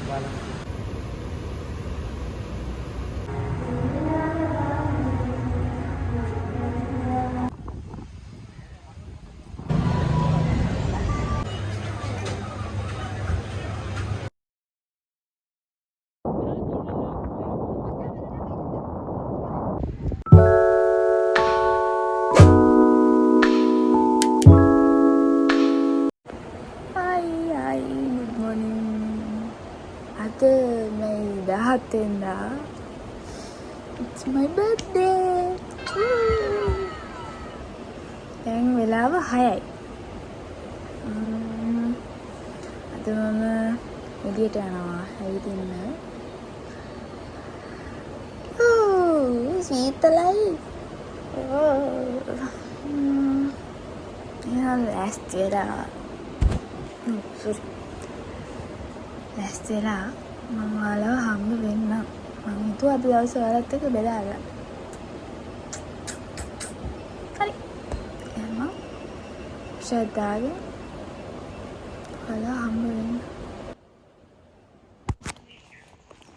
බලන්න. Hi, good morning. Ada Mei 17 වෙනිදා. It's my birthday. දැන් වෙලාව 6යි. අද මම එළියට යනවා ඇවිදින්න. සීතලයි. එයා ලෑස්ති වෙලා ලෑස්ති වෙලා මම ඔයාලව හම්බ වෙන්න. මම හිතුවා අද දවසේ ඔයාලත් එක්ක බෙදා ගන්න. හරි. එහෙනම් ශ්‍රද්ධාවෙන් ඔයාලව හම්බ වෙන්න.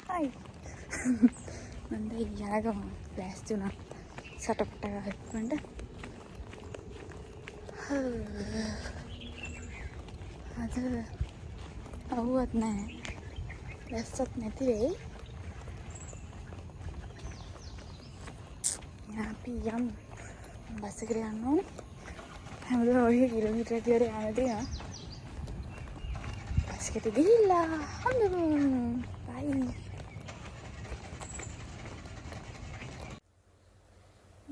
හයි. මම දැන් යනගම ලෑස්ති වුණා. සටපට ගහන්න. අද අවුවත් නැහැ. ලැස්සත් නැති වෙයි. අපි යමු. බස් එකට යන්න ඕනේ. හැමදාම ඔය කිලෝමීටරයක් විතර යන්න තියෙනවා. බස් එකට ගිහිල්ලා හම්බෙමු. බයි.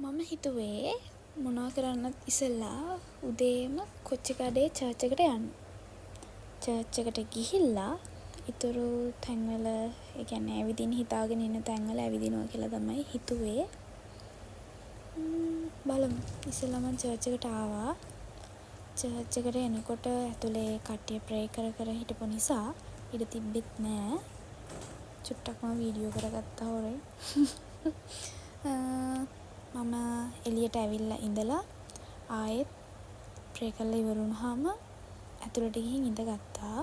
මම හිතුවේ මොනවා කරන්නත් ඉස්සෙල්ලා උදේම කොච්චිකඩේ චර්ච් එකට යන්න. චර්ච් එකට ගිහිල්ලා ඉතුරු තැන්වල ඒ කියන්නේ ඇවිදින්න හිතාගෙන ඉන්න තැන්වල ඇවිදිනවා කියලා තමයි හිතුවේ. බලමු. ඉස්සෙල්ලා මම චර්ච් එකට ආවා. චර්ච් එකට එනකොට ඇතුලේ කට්ටිය ප්‍රේ කර හිටපු නිසා ඉඩ තිබ්බෙත් නෑ. චුට්ටක් මම වීඩියෝ කරගත්තා හොරෙන්. මම එළියට ඇවිල්ලා ඉඳලා ආයෙත් ප්‍රේ කරලා ඉවර වුණාම ඇතුළට ගිහින් ඉඳගත්තා.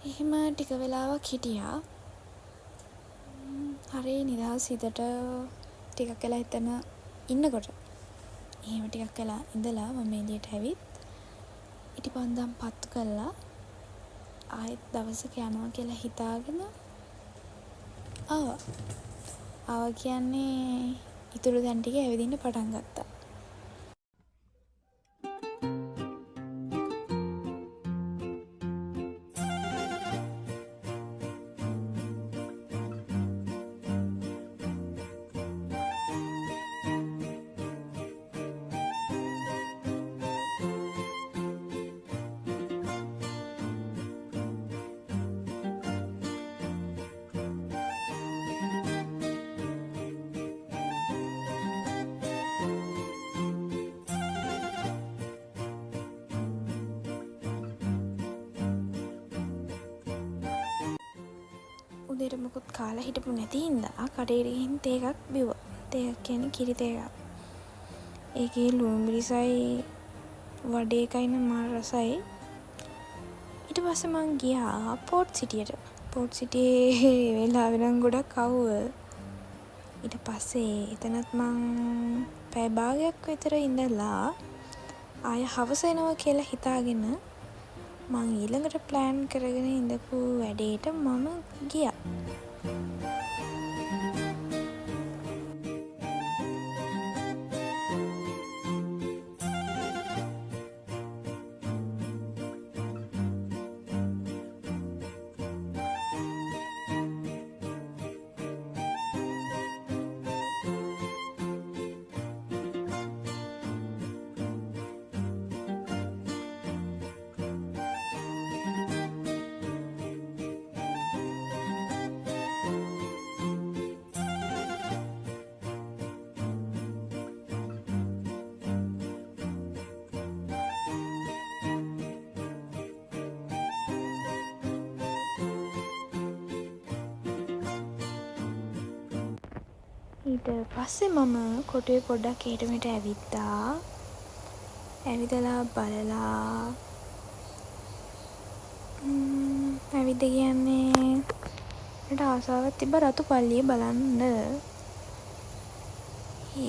එහෙම ටික වෙලාවක් හිටියා. හරි නිදහස් හිතට ටිකක් වෙලා එතන ඉන්නකොට එහෙම ටිකක් වෙලා ඉඳලා මම එළියට ඇවිත් ඉටිපන්දම් පත්තු කළා. ආයෙත් දවසක යනවා කියලා හිතාගෙන ආවා කියන්නේ ඉතුරු දැන් ටික ඇවිදින්න පටන් ගත්තා. උදේට මොකුත් කාලා හිටපු නැති හින්දා කඩේට ගිහින් තේ එකක් බිව්වා. තේ එකක් කියන්නේ කිරි තේ එකක්. ඒකේ ලුණු මිරිසයි වඩේ එකයිනේ මාර රසයි. ඊට පස්සේ මං ගියා පෝට් සිටියට. පෝට් සිටියේ වෙලාව නම් ගොඩක් අවුව. ඊට පස්සේ එතනත් මං පැය භාගයක් විතර ඉඳලා ආය හවස එනවා කියලා හිතාගෙන මං ඊළඟට ප්ලෑන් කරගෙන ඉඳපු වැඩේට මම ගියා. ඊට පස්සේ මම කොටුවේ පොඩ්ඩක් එහෙට මෙහෙට ඇවිත්තා. ඇවිදලා බලලා ඇවිද කියන්නේ මට ආසාවක් තිබ්බ රතු පල්ලිය බලන්න.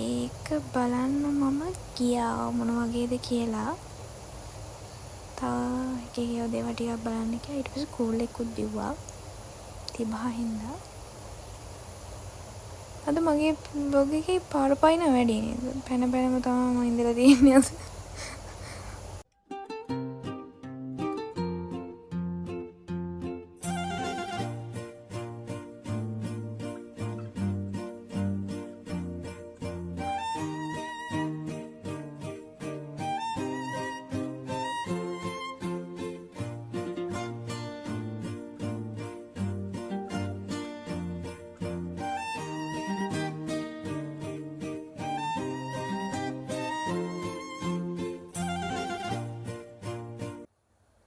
ඒක බලන්න මම ගියා මොන වගේද කියලා. තව එක එක දේවල් ටිකක් බලන්න ගියා. ඊට පස්සේ කූල් එකකුත් බිව්වා. 35 හින්දා. අද මගේ බ්ලොග් එකේ පාර පයින්න වැඩි නේද? පැන පැනම තමයි මම ඉඳලා තියෙන්නේ අද.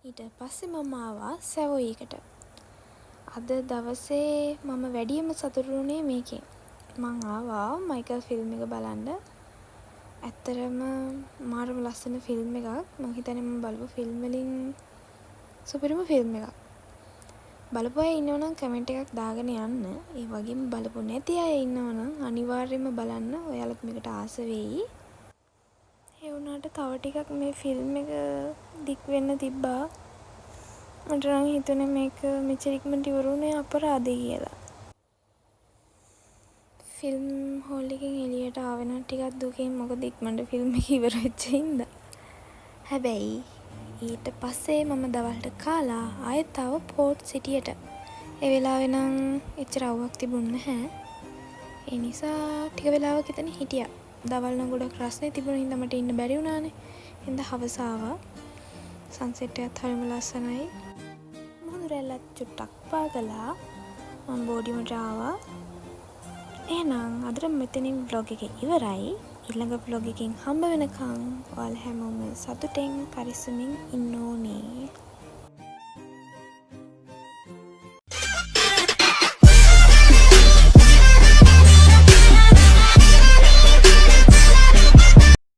ඊට පස්සේ මම ආවා සැවොයිකට. අද දවසේ මම වැඩියම සතුටු වුණේ මේකෙන්. මං ආවා මයිකල් ෆිල්ම් එක බලන්න. ඇත්තරම මාරම ලස්සන ෆිල්ම් එකක්. මං හිතන්නේ මම බලපු ෆිල්ම් වලින් සුපිරිම ෆිල්ම් එකක්. බලපු අය ඉන්නවනම් කමෙන්ට් එකක් දාගෙන යන්න. ඒ වගේම බලපු නැති අය ඉන්නවනම් අනිවාර්යයෙන්ම බලන්න. ඔයාලත් මේකට ආස වෙයි. ඒ වුණාට තව ටිකක් මේ ෆිල්ම් එක දික් වෙන්න තිබ්බා. මට නම් හිතුනේ මේක මෙච්චර ඉක්මනට ඉවර වුණේ අපරාධේ කියලා. ෆිල්ම් හෝල් එකෙන් එළියට ආවේ නම් ටිකක් දුකින්. මොකද ඉක්මනට ෆිල්ම් එක ඉවර වෙච්ච හින්දා. හැබැයි ඊට පස්සේ මම දවල්ට කාලා ආයෙත් ආව පෝට් සිටියට. ඒ වෙලාවේ නම් එච්චර අවුවක් තිබුණ නැහැ. ඒ නිසා ටික වෙලාවක් එතන හිටියා. දවල් නම් ගොඩක් රස්නේ තිබුණ හින්දා මට ඉන්න බැරි වුණානේ. හින්දා හවස ආවා. සන්සෙට් එකත් හරිම ලස්සනයි. මුහුදු රැල්ලත් චුට්ටක් පාගලා මම බෝඩිමට ආවා. එහෙනම් අදට මෙතනින් vlog එක ඉවරයි. ඊළඟ vlog එකකින් හම්බ වෙනකන් ඔයාලා හැමෝම සතුටෙන් පරිස්සමින් ඉන්න ඕනේ.